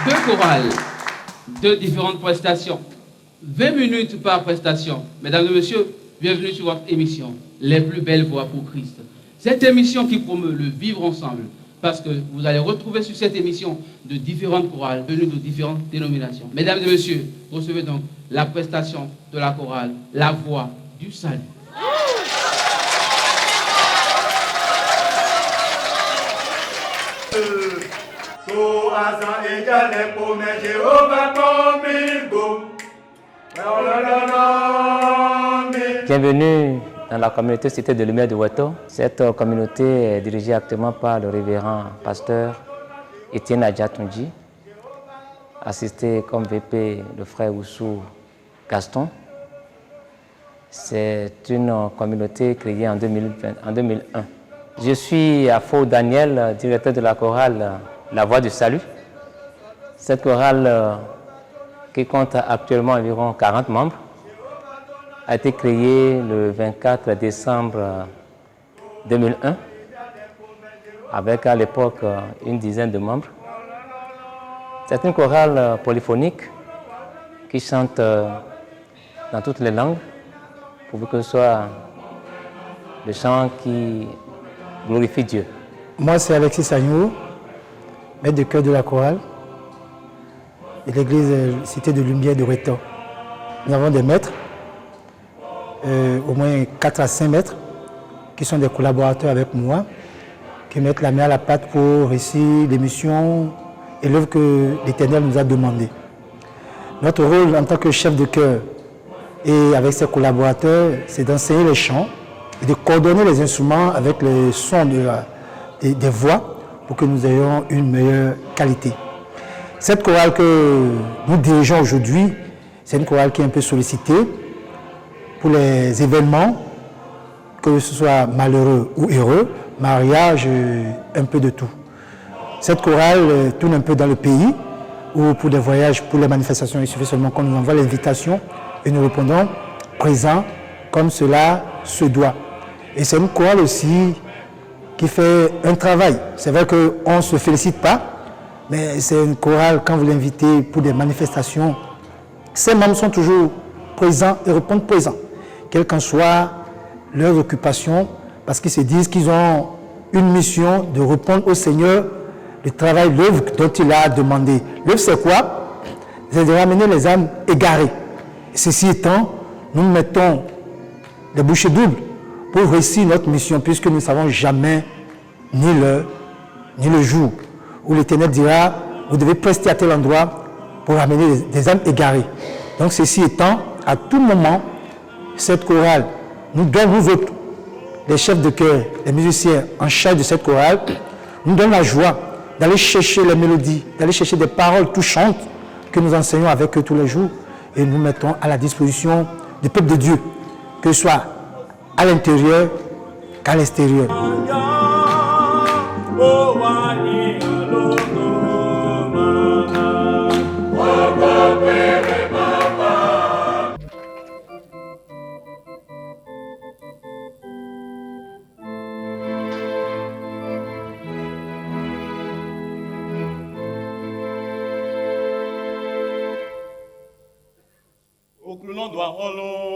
deux chorales, deux différentes prestations, 20 minutes par prestation. Mesdames et messieurs, bienvenue sur votre émission, Les plus belles voix pour Christ. Cette émission qui promeut le vivre ensemble, parce que vous allez retrouver sur cette émission de différentes chorales venues de différentes dénominations. Mesdames et messieurs, recevez donc la prestation de la chorale, la voix du salut. Bienvenue dans la communauté Cité de Lumière de Weto. Cette communauté est dirigée actuellement par le révérend pasteur Etienne Adjatunji, assisté comme VP le frère Oussou Gaston. C'est une communauté créée en 2001. Je suis Afo Daniel, directeur de la chorale La Voix du Salut. Cette chorale, qui compte actuellement environ 40 membres, a été créée le 24 décembre 2001, avec à l'époque une dizaine de membres. C'est une chorale polyphonique qui chante dans toutes les langues, pourvu que ce soit le chant qui glorifie Dieu. Moi, c'est Alexis Sagnou, maître de chœur de la chorale de l'église Cité de Lumière de Weto. Nous avons des maîtres, au moins 4 à 5 maîtres, qui sont des collaborateurs avec moi, qui mettent la main à la pâte pour réussir l'émission et l'œuvre que l'Éternel nous a demandé. Notre rôle en tant que chef de chœur et avec ses collaborateurs, c'est d'enseigner les chants et de coordonner les instruments avec les sons des voix pour que nous ayons une meilleure qualité. Cette chorale que nous dirigeons aujourd'hui, c'est une chorale qui est un peu sollicitée pour les événements, que ce soit malheureux ou heureux, mariage, un peu de tout. Cette chorale tourne un peu dans le pays, ou pour des voyages, pour les manifestations, il suffit seulement qu'on nous envoie l'invitation et nous répondons présent comme cela se doit. Et c'est une chorale aussi qui fait un travail. C'est vrai qu'on ne se félicite pas, mais c'est une chorale, quand vous l'invitez pour des manifestations, ces membres sont toujours présents et répondent présents, quelle qu'en soit leur occupation, parce qu'ils se disent qu'ils ont une mission de répondre au Seigneur le travail, l'œuvre dont il a demandé. L'œuvre, c'est quoi? C'est de ramener les âmes égarées. Ceci étant, nous mettons des bouchées doubles pour réussir notre mission, puisque nous ne savons jamais ni l'heure, ni le jour où l'Éternel dira, vous devez prester à tel endroit pour ramener des âmes égarées. Donc ceci étant, à tout moment, cette chorale nous donne, nous autres, les chefs de chœur, les musiciens en charge de cette chorale, nous donne la joie d'aller chercher les mélodies, d'aller chercher des paroles touchantes que nous enseignons avec eux tous les jours et nous mettons à la disposition du peuple de Dieu, que ce soit à l'intérieur qu'à l'extérieur. Hallelujah.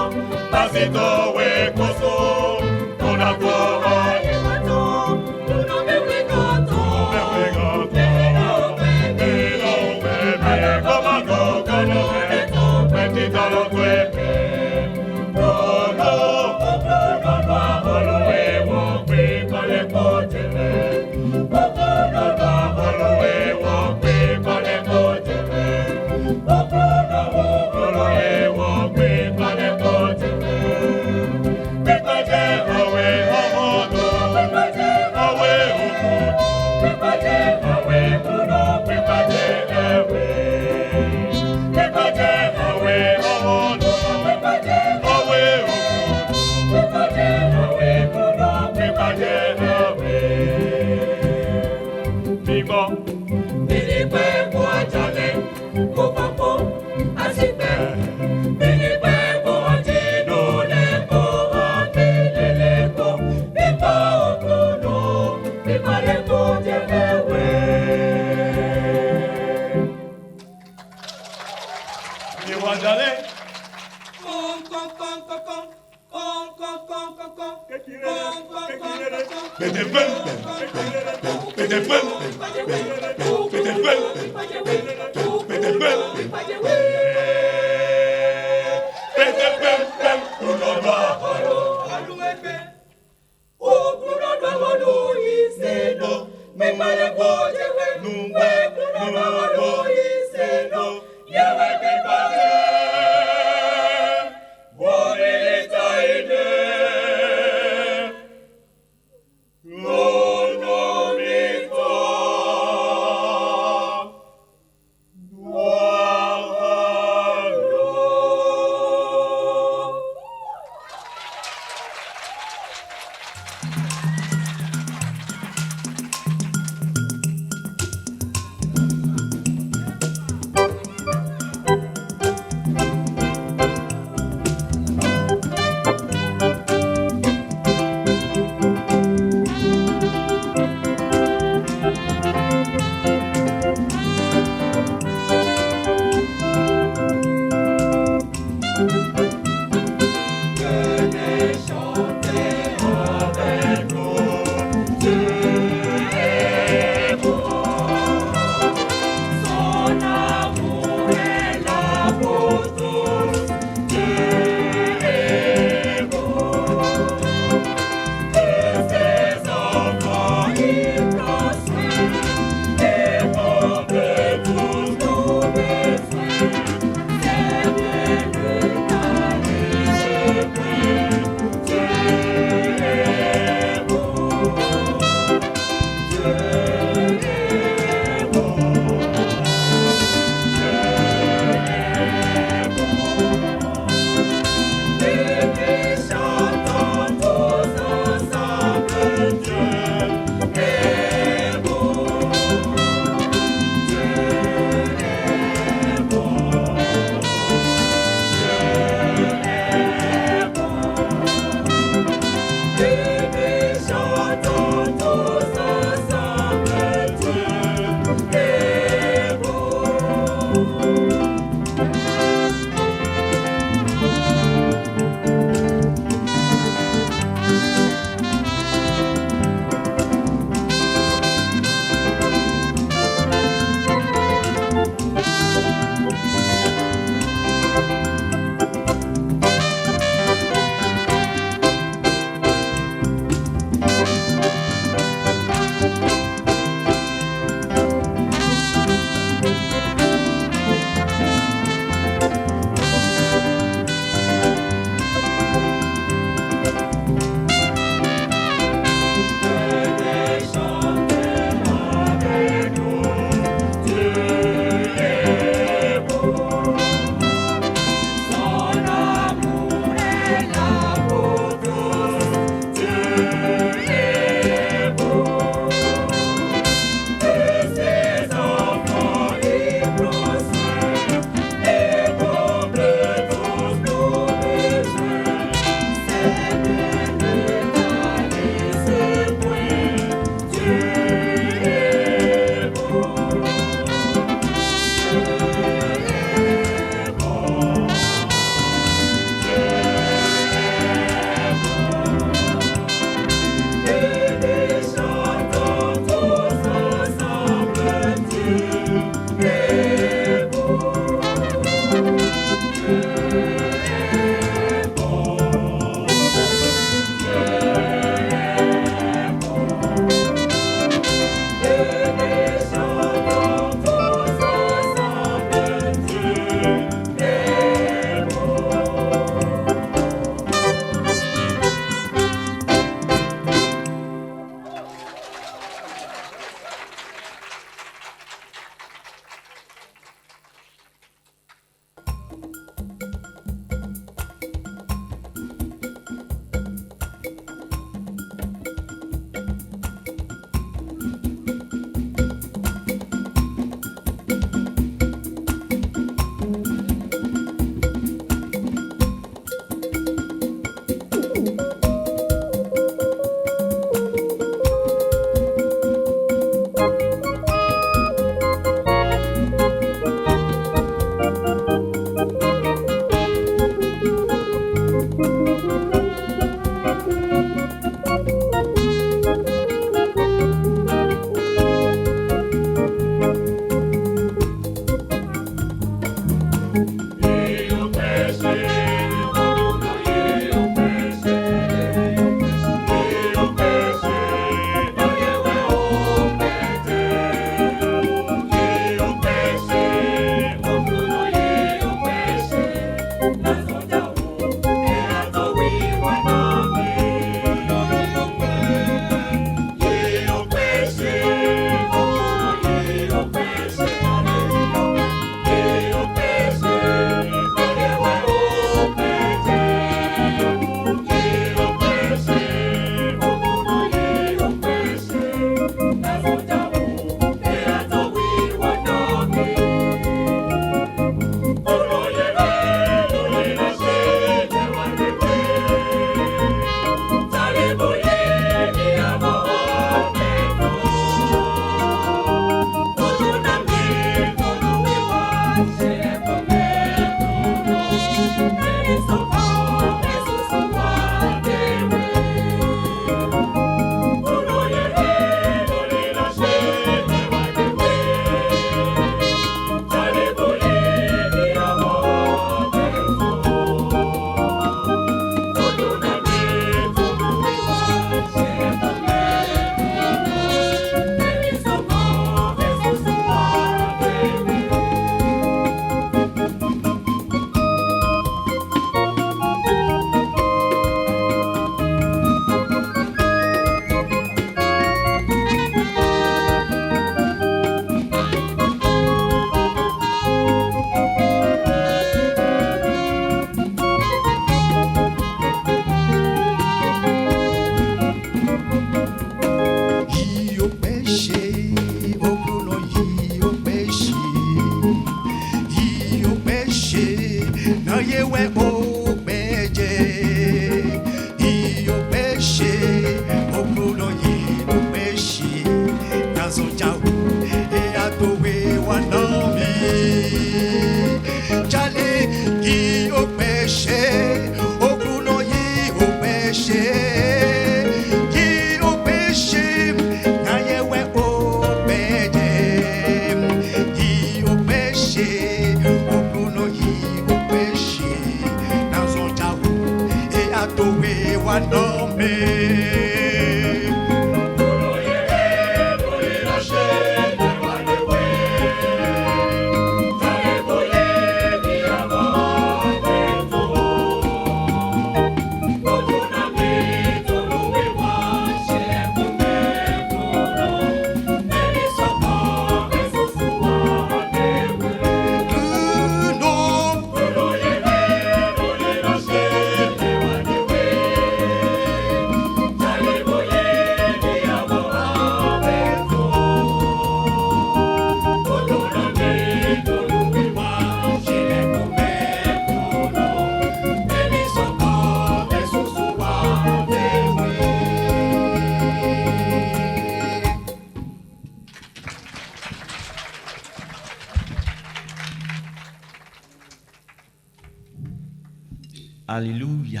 Alléluia.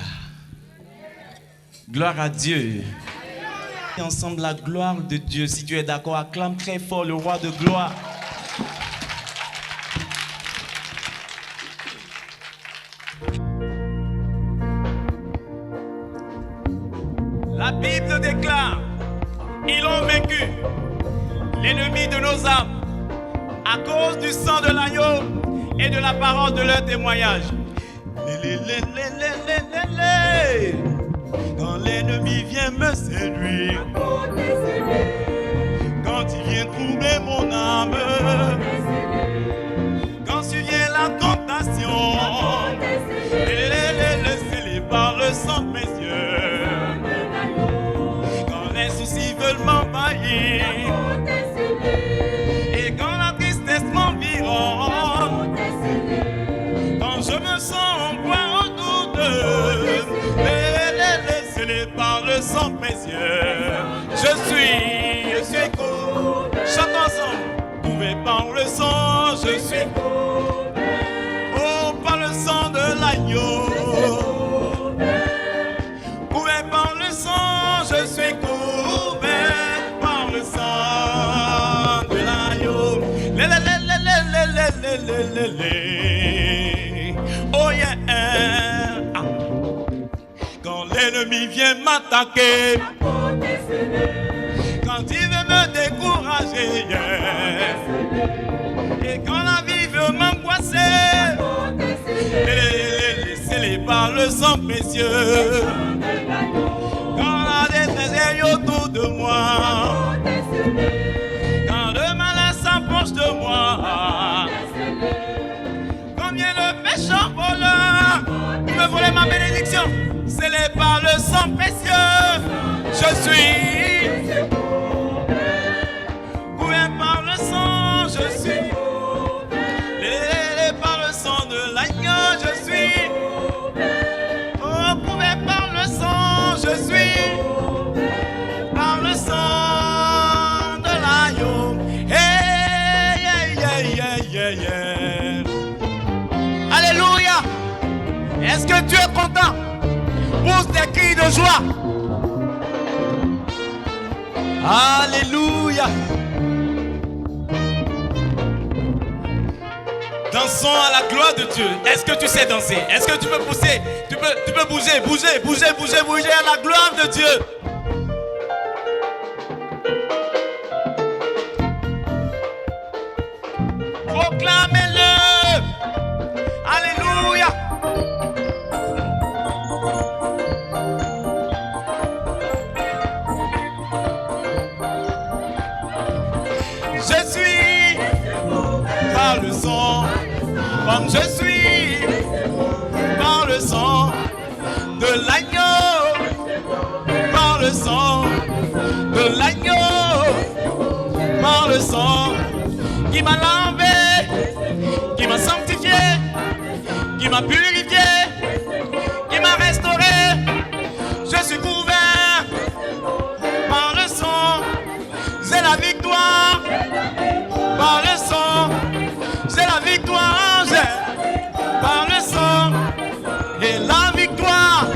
Gloire à Dieu. Et ensemble la gloire de Dieu. Si tu es d'accord, acclame très fort le roi de gloire. La Bible déclare, ils ont vaincu l'ennemi de nos âmes à cause du sang de l'agneau et de la parole de leur témoignage. Quand l'ennemi vient me séduire, quand il vient troubler mon âme, quand survient la tentation, laissez-les par le sang précieux. Quand les soucis veulent m'envahir et quand la tristesse m'environne, quand je me sens en proie au doute, laissez-les par le sang précieux. Je suis couvert. Chante ensemble. Couvert par le sang, je suis couvert. Oh, par le sang de l'agneau. Couvert par le sang, je suis couvert par le sang de l'agneau. Oh yeah. Quand l'ennemi vient m'attaquer, quand il veut me décourager, et quand la vie veut m'angoisser, laissez-les par le sang précieux. Quand la détresse est autour de moi, quand le malin s'approche de moi, quand vient le méchant voleur, il me volait ma bénédiction, scellé par le sang précieux. Je suis couvert par le sang, je suis par le sang de l'agneau, je suis couvert par le sang, je suis par le sang de l'agneau. Hey, yeah. Alléluia. Est-ce que tu es content? Pousse des cris de joie. Alléluia. Dansons à la gloire de Dieu. Est-ce que tu sais danser? Est-ce que tu peux pousser? Tu peux bouger à la gloire de Dieu. Proclamez-le. Alléluia. Je suis par le sang, comme je suis par le sang de l'agneau, par le sang de l'agneau, par le sang qui m'a lavé, qui m'a sanctifié, qui m'a purifié, qui m'a restauré. Je suis couvert par le sang, c'est la victoire. Par le sang, c'est la victoire, par le sang, et la victoire,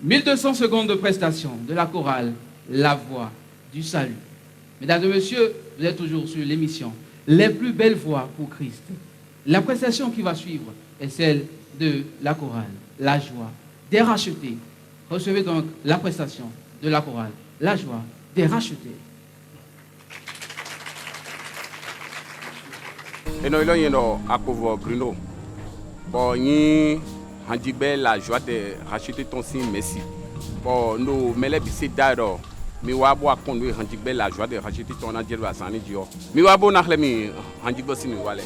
1200 secondes de prestation de la chorale La Voix du Salut. Mesdames et messieurs, vous êtes toujours sur l'émission Les plus belles voix pour Christ. La prestation qui va suivre est celle de la chorale La Joie des rachetés. Recevez donc la prestation de la chorale La Joie des rachetés. Bruno. Bon, ni handibé La Joie des rachetés ton signe merci. Bon, nous mêlés bisi d'aro. Mi wabo a conduit handibé La Joie des rachetés ton adjel wa sani dio. Mi wabo nakle mi handibé si mi wale.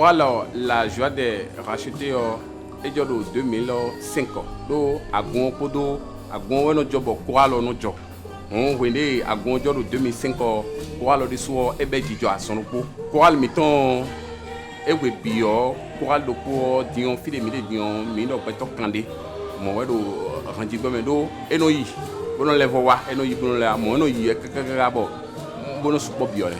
Alors, La Joie des rachetés est de 2005. Do agon kodo agon no job koalo no job. On wende agon job 2005 koalo de so ebe jijo asonopo. Koal miton ewe bio koal do ko dion fide mi de dion mi no peto kande. Mo wedo ranji gome do eno yi. Bono levo wa eno yi bono le mo eno yi kakaka bo. Bono supo bio le.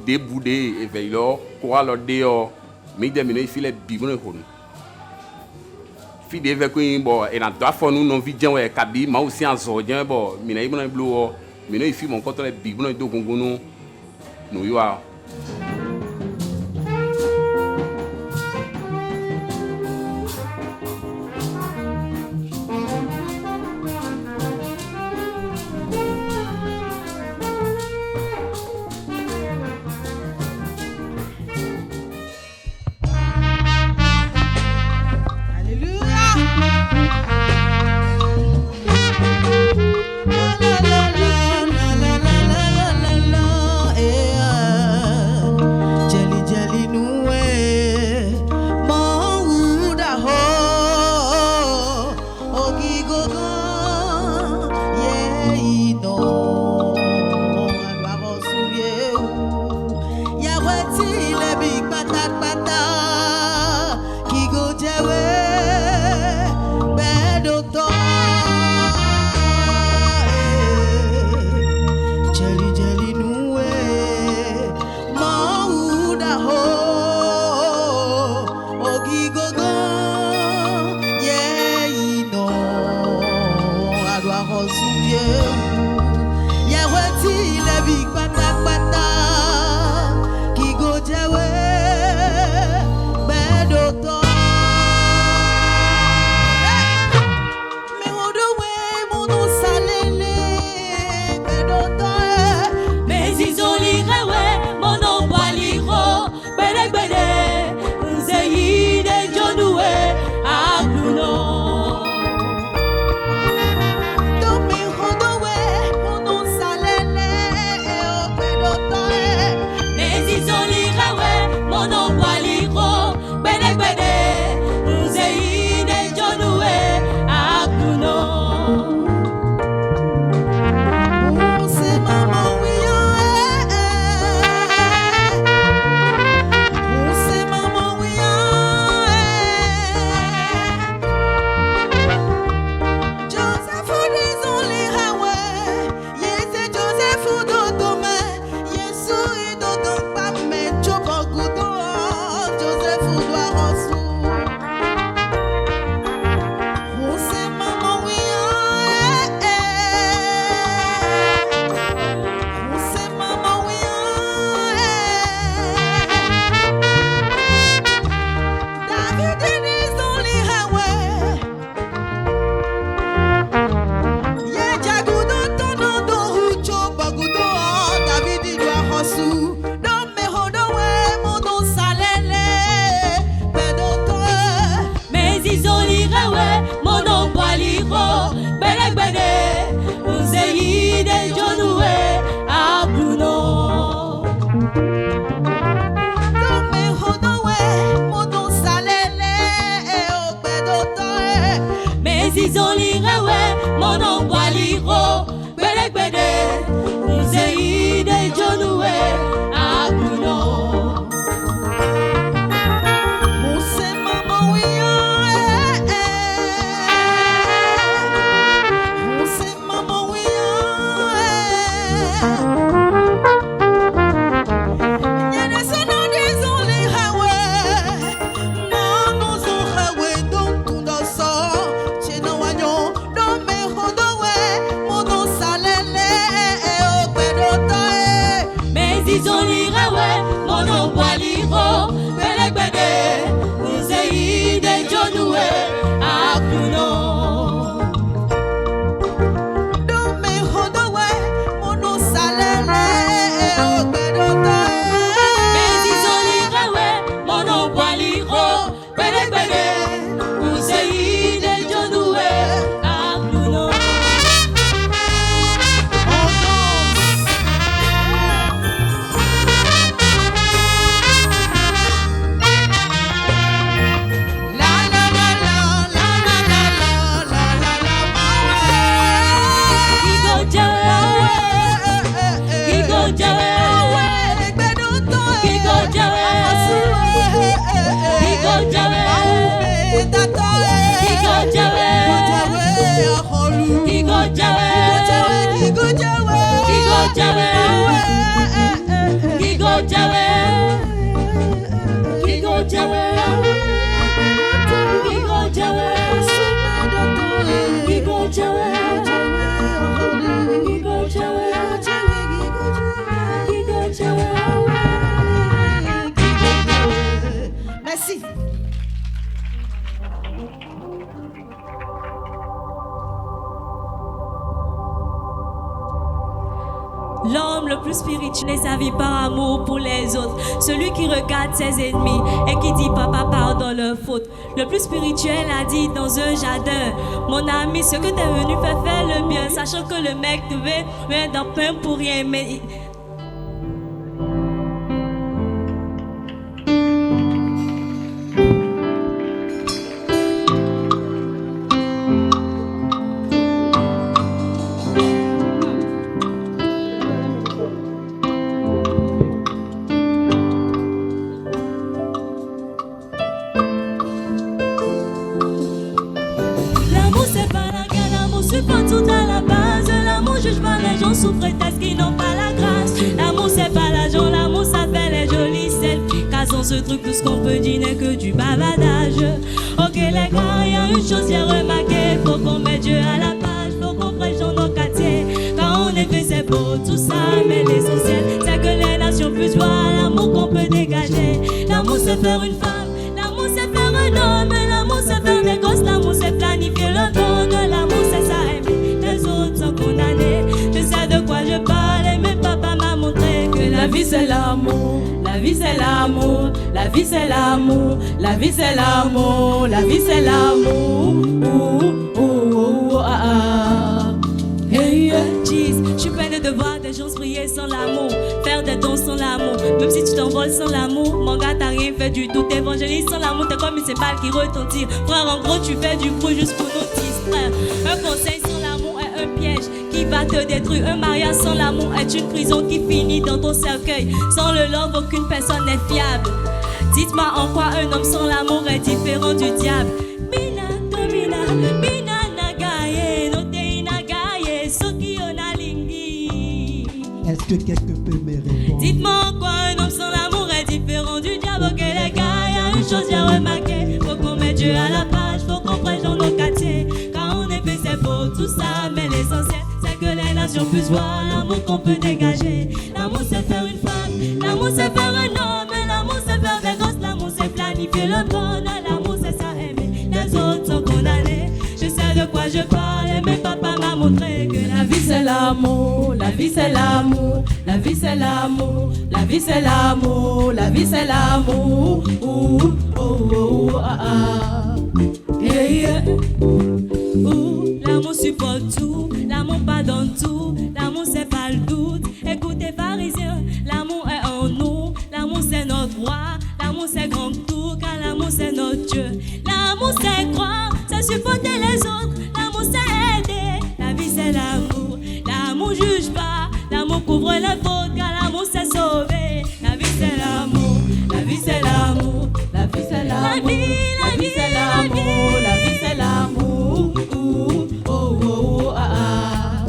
Déboudé et veilleur, quoi leur déo, mais des minutes il est bibon et hon. Fide avec un bon, et dans trois fois nous non vidéo et kabi, mais aussi en zodien, bon, mina ibon et bleu, mais il filme encore les bibon et do gongono, nous y a. Yeah. Bedegbede, Nzeide Jonue, Akuno. Muse mama wia, Muse mama wia, Nyene sono désolé hawe, Mano zo hawe don tundo so, Cheno wanyo don me hodowe, Mono salele okbedoto mais ils ont l'irawe, Mono boaliro, Bedegbede, Nzeide Jonue, Akuno. Don me hodowe, Mono salele okbedoto mais ils ont l'irawe, Mono boaliro, Bedegbede, Nzeide Jonue, Akuno. La la la la la la la la la la Kigo jawe, Kigo jawe, Kigo jawe, Kigo jawe, Kigo jawe, Kigo jawe, Kigo jawe, Kigo jawe, Kigo jawe, Kigo jawe, Kigo jawe, Kigo jawe, Kigo jawe, Kigo jawe. Merci. L'homme le plus spirituel est servi par amour pour les autres. Celui qui regarde ses ennemis et qui dit papa pardonne leurs fautes. Le plus spirituel a dit dans un jardin: mon ami, ce que t'es venu faire le bien, sachant que le mec devait venir dans pain pour rien. Mais l'amour c'est pas la guerre, l'amour supporte tout à la base. L'amour juge pas les gens sous prétexte qu'ils n'ont pas la grâce. L'amour c'est pas l'argent, l'amour ça fait les jolies selfies. Car sans ce truc tout ce qu'on peut dire n'est que du bavardage. Ok les gars, y a une chose j'ai remarqué, faut qu'on mette Dieu à la page, faut qu'on prêche dans nos quartiers. Quand on est fait c'est beau tout ça, mais l'essentiel c'est que les nations puissent voir l'amour qu'on peut dégager. L'amour c'est faire une femme, l'amour c'est faire un homme, l'amour c'est faire des gosses, l'amour c'est planifier le bonheur, l'amour c'est ça aimer les autres sans condamner. Je sais de quoi je parle et mes papas m'a montré que la vie c'est l'amour, la vie c'est l'amour, la vie c'est l'amour, la vie c'est l'amour, la vie c'est l'amour. Hey, jeez, je suis peine de voir des gens se prier sans l'amour, faire des dons sans l'amour. Même si tu t'envoles sans l'amour, mon gars t'as rien fait du tout. T'évangélises sans l'amour, t'es comme une céphale qui retentit. Frère, en gros tu fais du bruit juste pour nous distraire. Un conseil sans l'amour est un piège qui va te détruire. Un mariage sans l'amour est une prison qui finit dans ton cercueil. Sans le love, aucune personne n'est fiable. Dites-moi en quoi un homme sans l'amour est différent du diable. Mina, domina, mina, nagaye, no te nagaye, soki onalingi. Est-ce que quelqu'un peut me répondre? Dites-moi en quoi un homme sans l'amour est différent du diable. Ok les gars, y a une chose j'ai remarqué, faut qu'on mette Dieu à la page, faut qu'on prêche dans nos quartiers. Quand on est fait c'est beau tout ça, mais l'essentiel c'est que les nations puissent voir l'amour qu'on peut dégager. L'amour c'est faire une femme, l'amour c'est faire un homme, l'amour c'est faire des gosses, l'amour c'est planifier le bonheur, l'amour c'est ça aimer les autres sans condamner. Je sais de quoi je parle et mes papas m'a montré que la vie c'est l'amour, la vie c'est l'amour, la vie c'est l'amour, la vie c'est l'amour, la vie c'est l'amour. Yeah, yeah. L'amour supporte tout, l'amour pardonne tout, l'amour c'est pas le doute. Écoutez pharisiens, l'amour est en nous, l'amour c'est notre roi, l'amour c'est grand tout, car l'amour c'est notre Dieu. L'amour c'est croire, c'est supporter les autres, l'amour c'est aider, la vie c'est l'amour, l'amour juge pas. L'amour couvre les fautes car l'amour c'est sauvé. La vie c'est l'amour, la vie c'est l'amour, la vie c'est l'amour. La vie c'est l'amour, la vie c'est l'amour. Oh oh oh ah ah.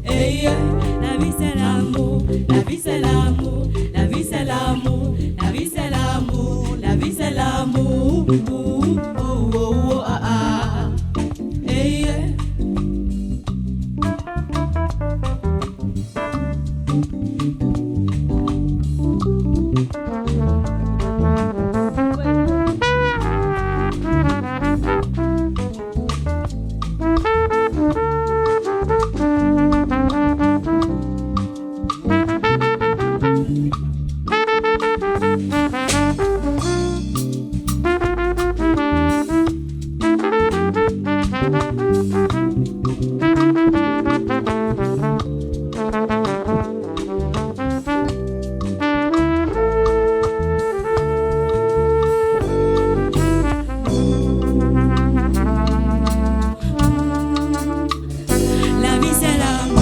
Hey, yeah. La vie c'est l'amour, la vie c'est l'amour, la vie c'est l'amour, la vie c'est l'amour, la vie c'est l'amour. Oh oh oh ah ah. Hey, yeah. La vie c'est l'amour.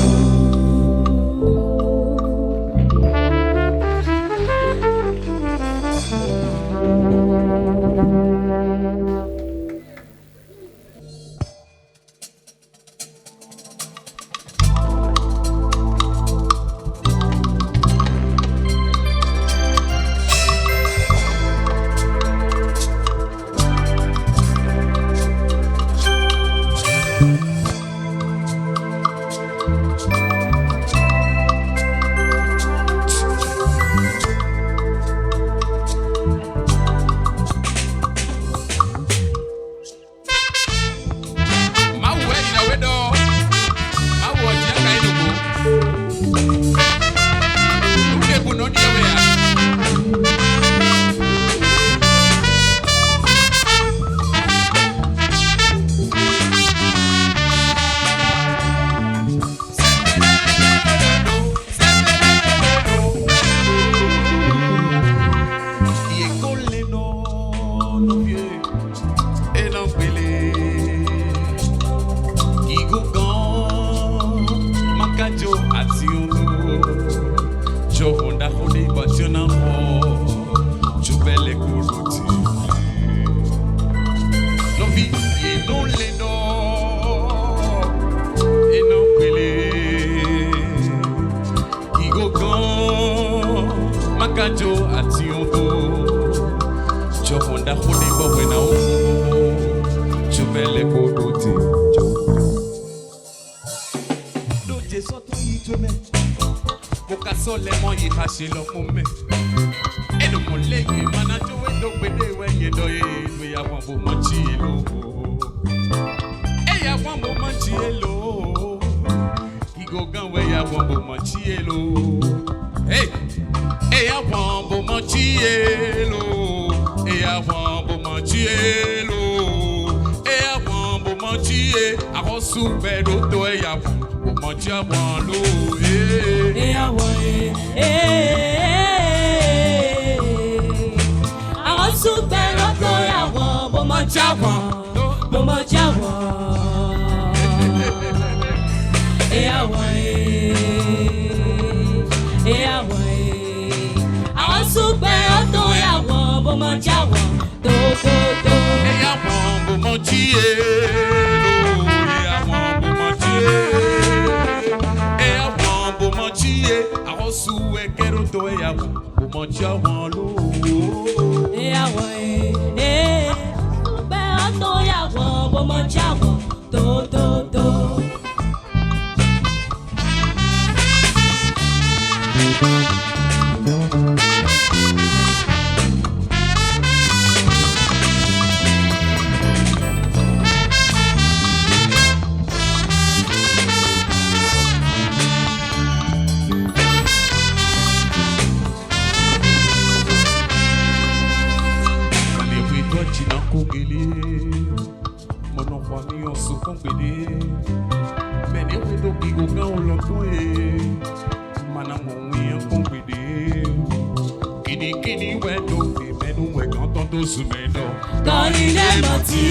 Quand il est menti,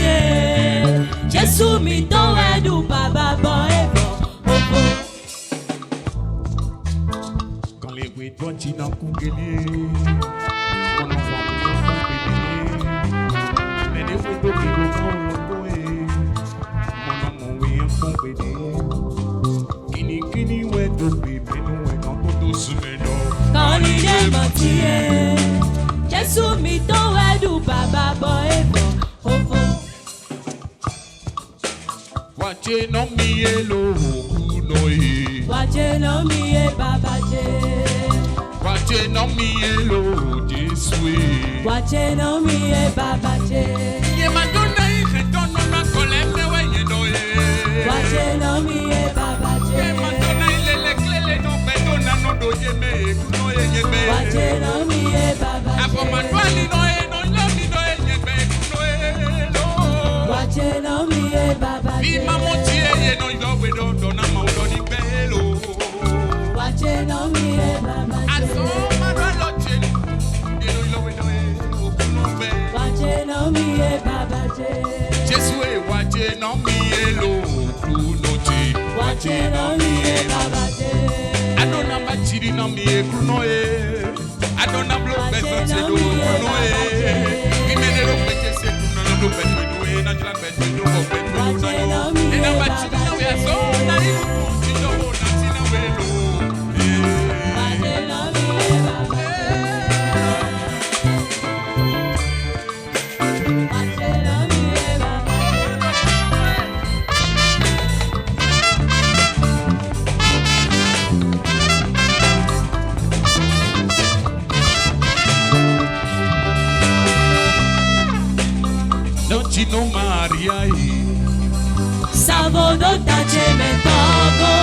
Jésus m'y donne du baba boy. oui, toi, tu n'as coupé. Mon enfant, mais des fois, tu es mon oui, un compété. Kini, ouais, tu mais nous, ouais, quand on douce, mais non. Quand il est menti, j'ai soumis ton wedou, baba, boy, bon, Wache no mielo kunoe. Wache no miye babaje. Wache no mielo Jesue. Wache no miye babaje. Ye madonna retourne na colère we ye noye. Wache no miye babaje. Ye madonna le clé no bedona no do ye me kunoe ye me. Wache no miye babaje. Apo madwali noye no lomi noye ye me kunoe no. Wache no miye babaje. Bi mamotie ye no yo we do na ma do ni belo. Wache no miye babaje. Aso madwalo cheni. Ye no yo we do e okunobe. Wache no miye babaje. Jesue wache no mielo kunoche. Wache no miye babaje. Adona bachiri no mie kunoe. Adona blow beso se do kunoe. Mi menero pete se kunoe no beso do e na jila beso do go beso do na yo. E na bachiri no we so na ilu ti do na ti na we lo. Wache no miye babaje. Wache no miye Don't you know Maria? Savodo tace me togo.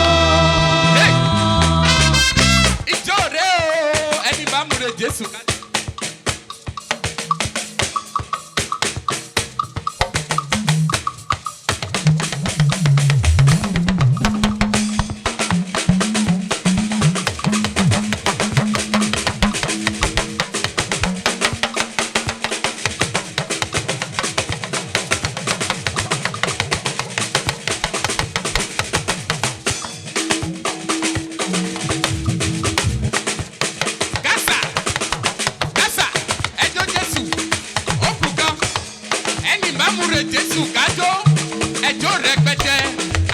Ijore o eni ba mu re Jesu. Kasa, ejo Jesu, opukan, eni ba mu re Jesu kajo, ejo rẹpẹtẹ,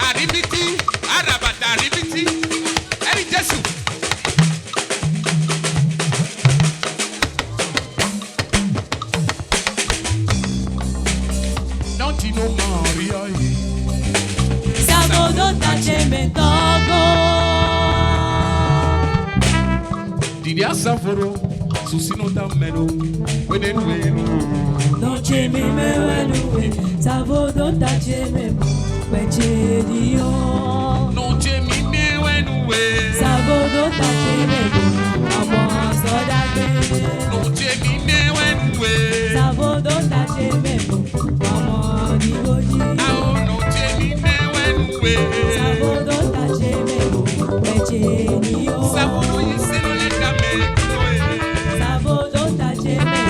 aribiti, arabata aribiti, eni Jesu. Don't you know Maria? Savodo tace me togo. Didi asaforo, susino tamero, wenen wenu. Noche mi me wenue. Savodo tace me peche dio. Noche mi me wenue. Savodo tace me amo sodake. Noche mi me wenue. Savodo tace me amo digoji. Ao noche mi me wenue. Savodo tace me peche dio. Saboro yesero le kame kunoe. Savodo tace me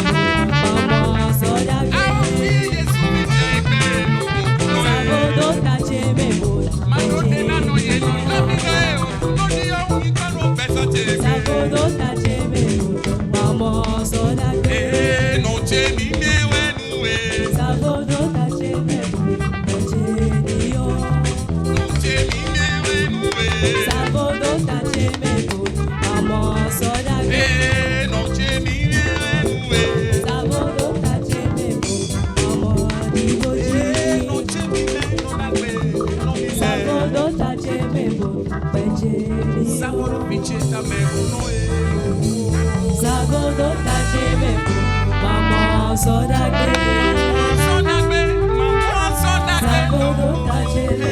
amo sodake. Ao mi Yesu mi jebe lo kunoe. Savodo tace me Manone na no ye no lomi no e o no di o mi kano beso te. Savodo tace me amo sodake. Noche mi me wenue. Savodo tace me peche dio. Noche mi me wenue. Savodo tace me amo sodake. Noche mi me wenue. Savodo tace me amo digoji. Noche mi me no la gbe no mi le. Savodo tace me peche dio. Saboro picheta me kunoe. Savodo tace me amo sodake. Sonagbe, mama sonagbe. Savodo tace me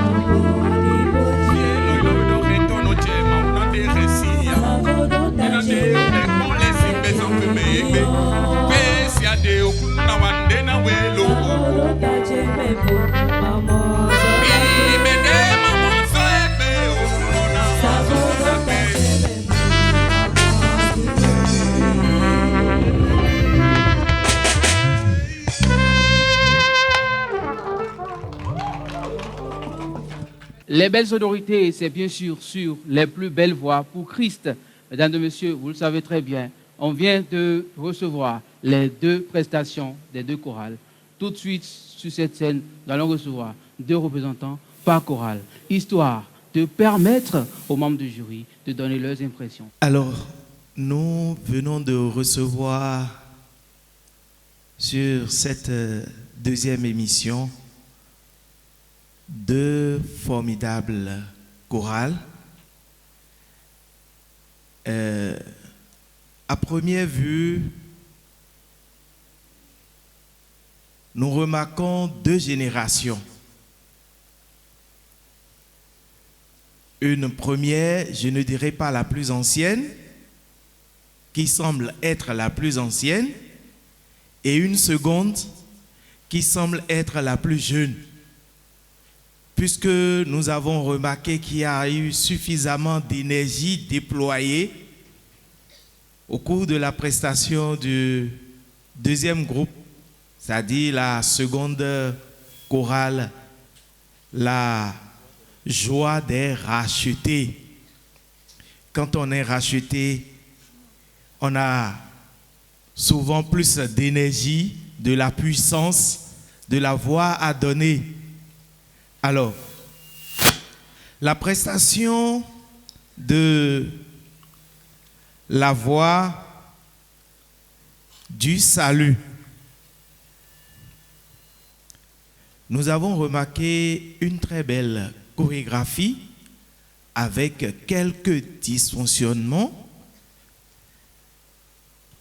amo digoji. Cielo yo do retorno che ma una de resia. Savodo Ina tace de me con les besos que me ebe. Pesia de okuna wande na welo. Savodo tace me amo Bi sodake. me de mama so ebe okuna. Savodo tace me Les belles sonorités, c'est bien sûr sur les plus belles voix pour Christ. Mesdames et messieurs, vous le savez très bien, on vient de recevoir les 2 prestations des 2 chorales. Tout de suite, sur cette scène, nous allons recevoir 2 représentants par chorale, histoire de permettre aux membres du jury de donner leurs impressions. Alors, nous venons de recevoir sur cette 2e émission 2 formidables chorales. À première vue, nous remarquons 2 générations. Une première, je ne dirais pas la plus ancienne, qui semble être la plus ancienne, et une seconde qui semble être la plus jeune. Puisque nous avons remarqué qu'il y a eu suffisamment d'énergie déployée au cours de la prestation du 2e groupe, c'est-à-dire la seconde chorale, la joie des rachetés. Quand on est racheté, on a souvent plus d'énergie, de la puissance, de la voix à donner. Alors, la prestation de la voix du salut. Nous avons remarqué une très belle chorégraphie avec quelques dysfonctionnements,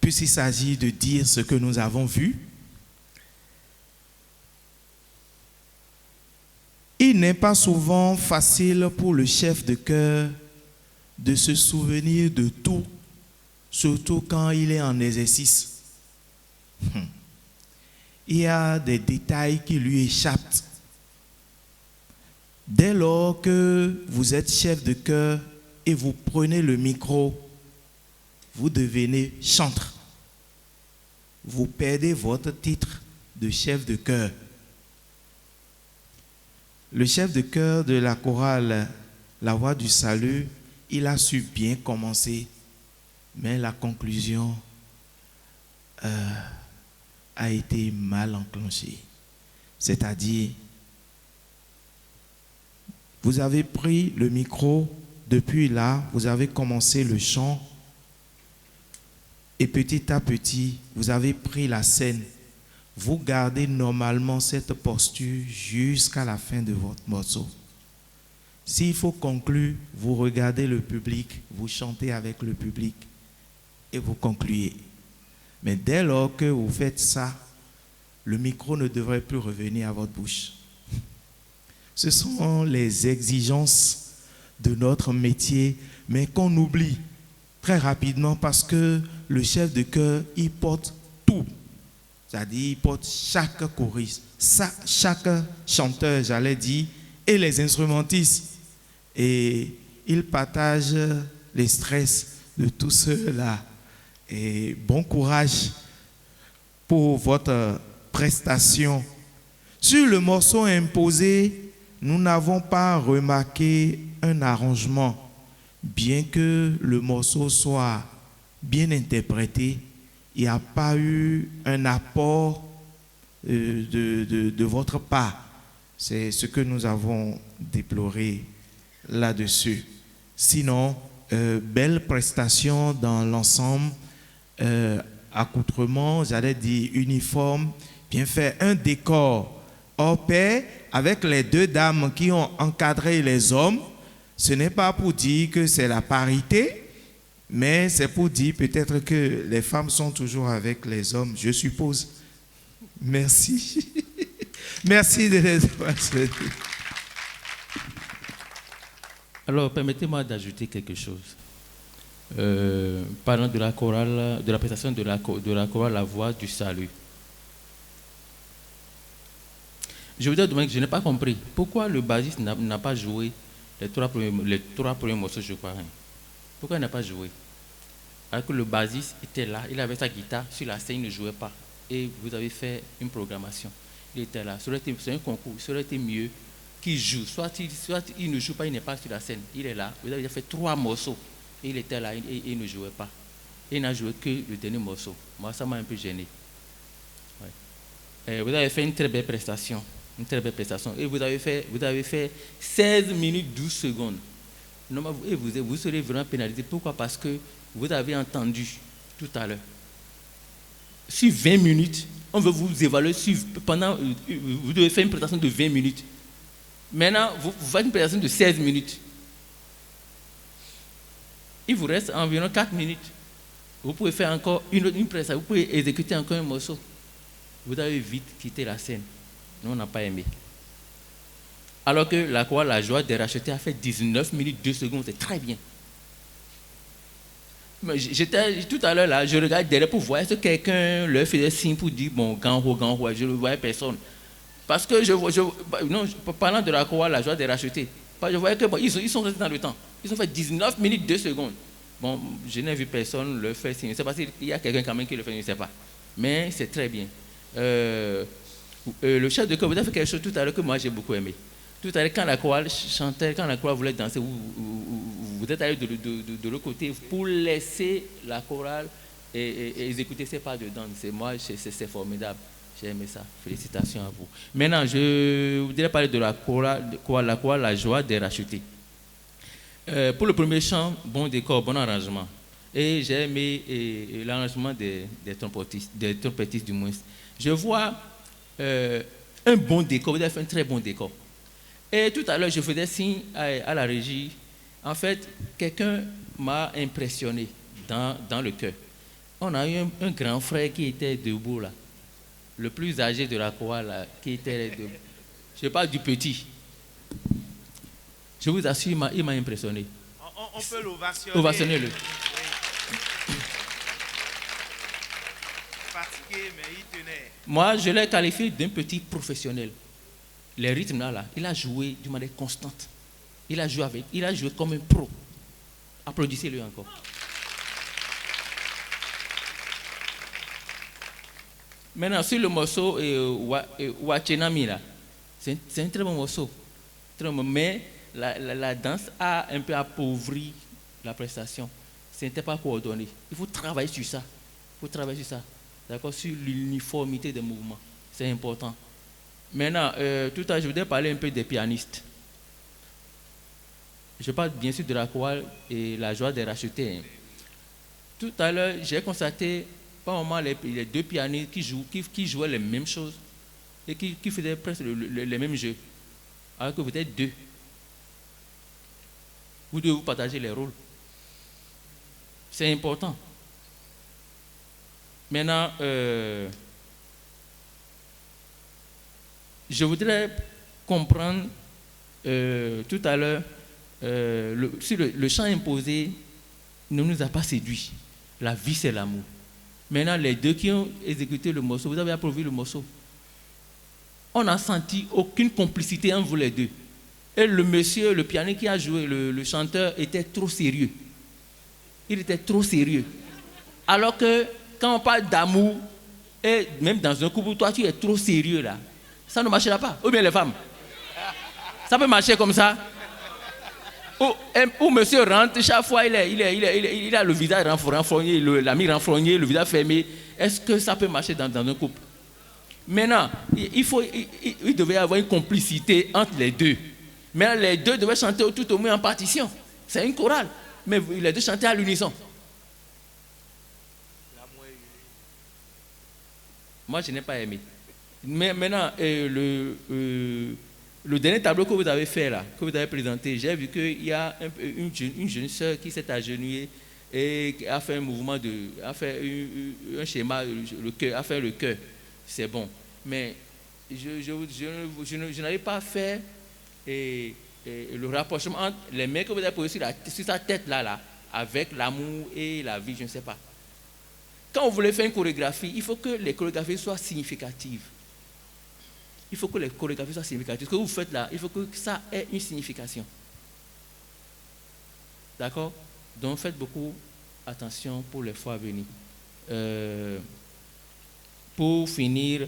puisqu'il s'agit de dire ce que nous avons vu. Il n'est pas souvent facile pour le chef de chœur de se souvenir de tout, surtout quand il est en exercice. Il y a des détails qui lui échappent. Dès lors que vous êtes chef de chœur et vous prenez le micro, vous devenez chantre. Vous perdez votre titre de chef de chœur. Le chef de chœur de la chorale La Voix du Salut, il a su bien commencer, mais la conclusion a été mal enclenchée. C'est-à-dire, vous avez pris le micro, depuis là, vous avez commencé le chant, et petit à petit, vous avez pris la scène. Vous gardez normalement cette posture jusqu'à la fin de votre morceau. S'il faut conclure, vous regardez le public, vous chantez avec le public et vous concluez. Mais dès lors que vous faites ça, le micro ne devrait plus revenir à votre bouche. Ce sont les exigences de notre métier, mais qu'on oublie très rapidement parce que le chef de chœur, il porte tout. C'est-à-dire, il porte chaque choriste, chaque chanteur, j'allais dire, et les instrumentistes. Et il partage les stress de tous ceux-là. Et bon courage pour votre prestation. Sur le morceau imposé, nous n'avons pas remarqué un arrangement. Bien que le morceau soit bien interprété, il n'y a pas eu un apport de votre part. C'est ce que nous avons déploré là-dessus. Sinon, belle prestation dans l'ensemble, accoutrement, j'allais dire uniforme, bien fait, un décor hors pair avec les 2 dames qui ont encadré les hommes. Ce n'est pas pour dire que c'est la parité, mais c'est pour dire peut-être que les femmes sont toujours avec les hommes, je suppose. Merci. Merci de les avoir souhaité. Alors, permettez-moi d'ajouter quelque chose. Parlant de la chorale, de la prestation de la chorale La Voix du Salut. Je voudrais demander que je n'ai pas compris. Pourquoi le bassiste n'a pas joué les trois premiers morceaux, je crois. Pourquoi il n'a pas joué? Alors que le bassiste était là, il avait sa guitare sur la scène, il ne jouait pas. Et vous avez fait une programmation. Il était là. C'est un concours. Ça aurait été mieux qu'il joue. Soit il ne joue pas, il n'est pas sur la scène. Il est là. Vous avez fait 3 morceaux. Il était là, il ne jouait pas. Il n'a joué que le dernier morceau. Moi, ça m'a un peu gêné. Ouais. Vous avez fait une très belle prestation. Une très belle prestation. Et vous avez fait 16 minutes 12 secondes. Et vous serez vraiment pénalisé. Pourquoi? Parce que vous avez entendu tout à l'heure. Sur 20 minutes, on veut vous évaluer pendant. Vous devez faire une prestation de 20 minutes. Maintenant, vous faites une prestation de 16 minutes. Il vous reste environ 4 minutes. Vous pouvez faire encore une prestation. Vous pouvez exécuter encore un morceau. Vous avez vite quitté la scène. Nous, on n'a pas aimé. Alors que la joie des rachetés a fait 19 minutes 2 secondes. C'est très bien. J'étais tout à l'heure là, je regardais derrière pour voir est-ce que quelqu'un leur faisait signe pour dire bon, Ganho, je ne voyais personne. Parce que parlant de la chorale, la joie des rachetés, je voyais que bon, ils sont restés dans le temps. Ils ont fait 19 minutes 2 secondes. Bon, je n'ai vu personne leur faire signe. Je ne sais pas s'il y a quelqu'un quand même qui le fait, je ne sais pas. Mais c'est très bien. Le chef de chœur, vous avez fait quelque chose tout à l'heure que moi j'ai beaucoup aimé. Tout à l'heure, quand la chorale chantait, quand la chorale voulait danser, vous êtes allé de l'autre côté pour laisser la chorale et exécuter ses pas de danse. C'est formidable. J'ai aimé ça. Félicitations à vous. Maintenant, je voudrais parler de la chorale, la joie des rachetés. Pour le premier chant, bon décor, bon arrangement. Et j'ai aimé l'arrangement des trompettistes du moins. Je vois un bon décor, vous avez fait un très bon décor. Et tout à l'heure, je faisais signe à la régie. En fait, quelqu'un m'a impressionné dans le cœur. On a eu un grand frère qui était debout là. Le plus âgé de la chorale là, qui était debout. Je parle du petit. Je vous assure, il m'a impressionné. On peut l'ovationner. Ovationnez-le. Fatigué, mais il tenait. Moi, je l'ai qualifié d'un petit professionnel. Les rythmes là, il a joué d'une manière constante. Il a joué comme un pro. Applaudissez-le encore. Maintenant, sur le morceau Wachenami là, c'est un très bon morceau. Mais la danse a un peu appauvri la prestation. Ce n'était pas coordonné. Il faut travailler sur ça. D'accord, sur l'uniformité des mouvements. C'est important. Maintenant, tout à l'heure, je voudrais parler un peu des pianistes. Je parle bien sûr de la chorale et la joie des rachetés. Hein. Tout à l'heure, j'ai constaté par moment les deux pianistes qui jouaient les mêmes choses et qui faisaient presque les mêmes jeux. Alors que vous êtes deux. Vous devez vous partager les rôles. C'est important. Maintenant, je voudrais comprendre tout à l'heure, si le chant imposé ne nous a pas séduit. La vie, c'est l'amour. Maintenant, les deux qui ont exécuté le morceau, vous avez approuvé le morceau. On n'a senti aucune complicité entre vous les deux. Et le monsieur, le pianiste qui a joué, le chanteur, était trop sérieux. Il était trop sérieux. Alors que quand on parle d'amour, et même dans un couple, toi tu es trop sérieux là, ça ne marchera pas. Ou bien les femmes. Ça peut marcher comme ça. Ou monsieur rentre, chaque fois il a le visage renfrogné, l'ami renfrogné, le visage fermé. Est-ce que ça peut marcher dans un couple? Maintenant, il devait y avoir une complicité entre les deux. Mais les deux devaient chanter tout au moins en partition. C'est une chorale. Mais les deux chantaient à l'unisson. Moi, je n'ai pas aimé. Mais maintenant, le dernier tableau que vous avez fait là, que vous avez présenté, j'ai vu qu'il y a une jeune sœur qui s'est agenouillée et qui a fait un mouvement a fait un schéma, a fait le cœur. C'est bon. Mais je n'avais pas fait le rapprochement entre les mains que vous avez posées sur sa tête là, avec l'amour et la vie, je ne sais pas. Quand vous voulez faire une chorégraphie, il faut que les chorégraphies soient significatives. Il faut que les chorégraphies soient significatives. Ce que vous faites là, il faut que ça ait une signification. D'accord? Donc faites beaucoup attention pour les fois à venir. Pour finir,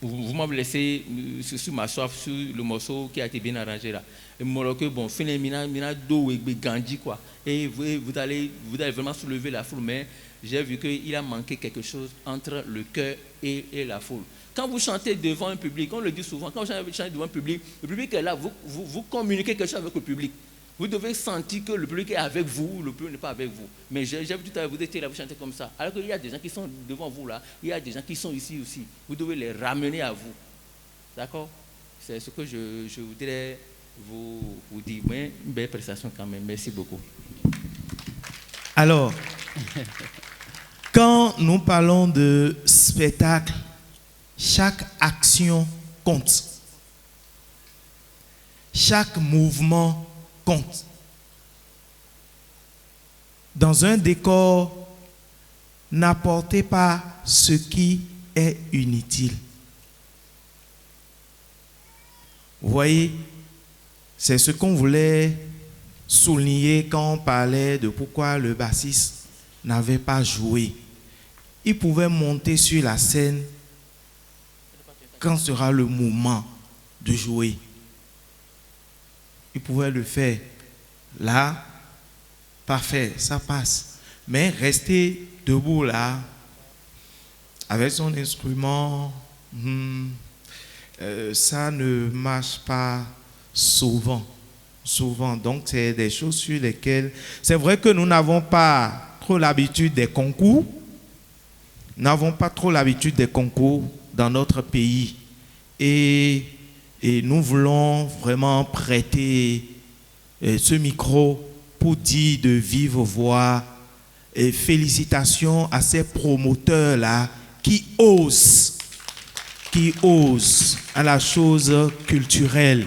vous m'avez laissé sur ma soif sur le morceau qui a été bien arrangé là. Et que bon, finalement, mina do et gandhi quoi. Et vous allez vraiment soulever la foule, mais j'ai vu qu'il a manqué quelque chose entre le cœur et la foule. Quand vous chantez devant un public, on le dit souvent, quand vous chantez devant un public, le public est là, vous communiquez quelque chose avec le public. Vous devez sentir que le public est avec vous, le public n'est pas avec vous. Mais j'ai vu tout à l'heure, vous étiez là, vous chantez comme ça. Alors qu'il y a des gens qui sont devant vous là, il y a des gens qui sont ici aussi. Vous devez les ramener à vous. D'accord? C'est ce que je voudrais vous dire. Mais une belle prestation quand même. Merci beaucoup. Alors, quand nous parlons de spectacle, chaque action compte. Chaque mouvement compte. Dans un décor, n'apportez pas ce qui est inutile. Vous voyez, c'est ce qu'on voulait souligner quand on parlait de pourquoi le bassiste n'avait pas joué. Il pouvait monter sur la scène quand sera le moment de jouer. Il pouvait le faire. Là, parfait, ça passe. Mais rester debout là, avec son instrument, ça ne marche pas souvent. Donc, c'est des choses sur lesquelles... C'est vrai que nous n'avons pas trop l'habitude des concours. Nous n'avons pas trop l'habitude des concours dans notre pays. Et nous voulons vraiment prêter ce micro pour dire de vive voix et félicitations à ces promoteurs-là qui osent à la chose culturelle.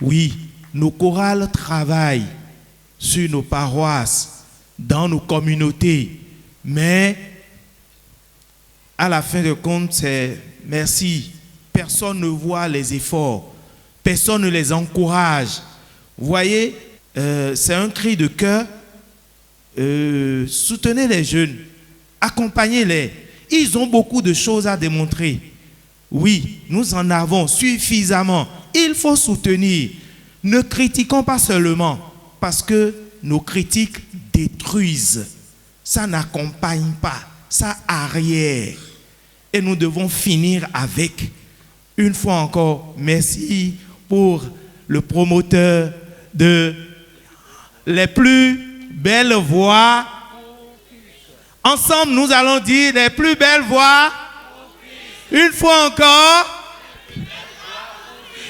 Oui, nos chorales travaillent sur nos paroisses, dans nos communautés, mais à la fin de compte, c'est merci. Personne ne voit les efforts, personne ne les encourage. Vous voyez, c'est un cri de cœur. Soutenez les jeunes, accompagnez-les. Ils ont beaucoup de choses à démontrer. Oui, nous en avons suffisamment. Il faut soutenir. Ne critiquons pas seulement parce que nos critiques détruisent. Ça n'accompagne pas, ça arrière. Et nous devons finir avec. Une fois encore, merci pour le promoteur de les plus belles voix. Ensemble, nous allons dire les plus belles voix. Une fois encore.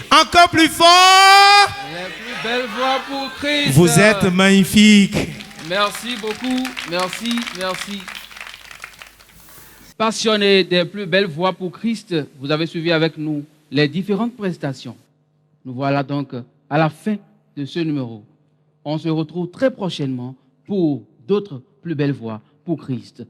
Encore plus fort. Les plus belles voix pour Christ. Vous êtes magnifiques. Merci beaucoup. Merci. Passionnés des plus belles voix pour Christ, vous avez suivi avec nous les différentes prestations. Nous voilà donc à la fin de ce numéro. On se retrouve très prochainement pour d'autres plus belles voix pour Christ.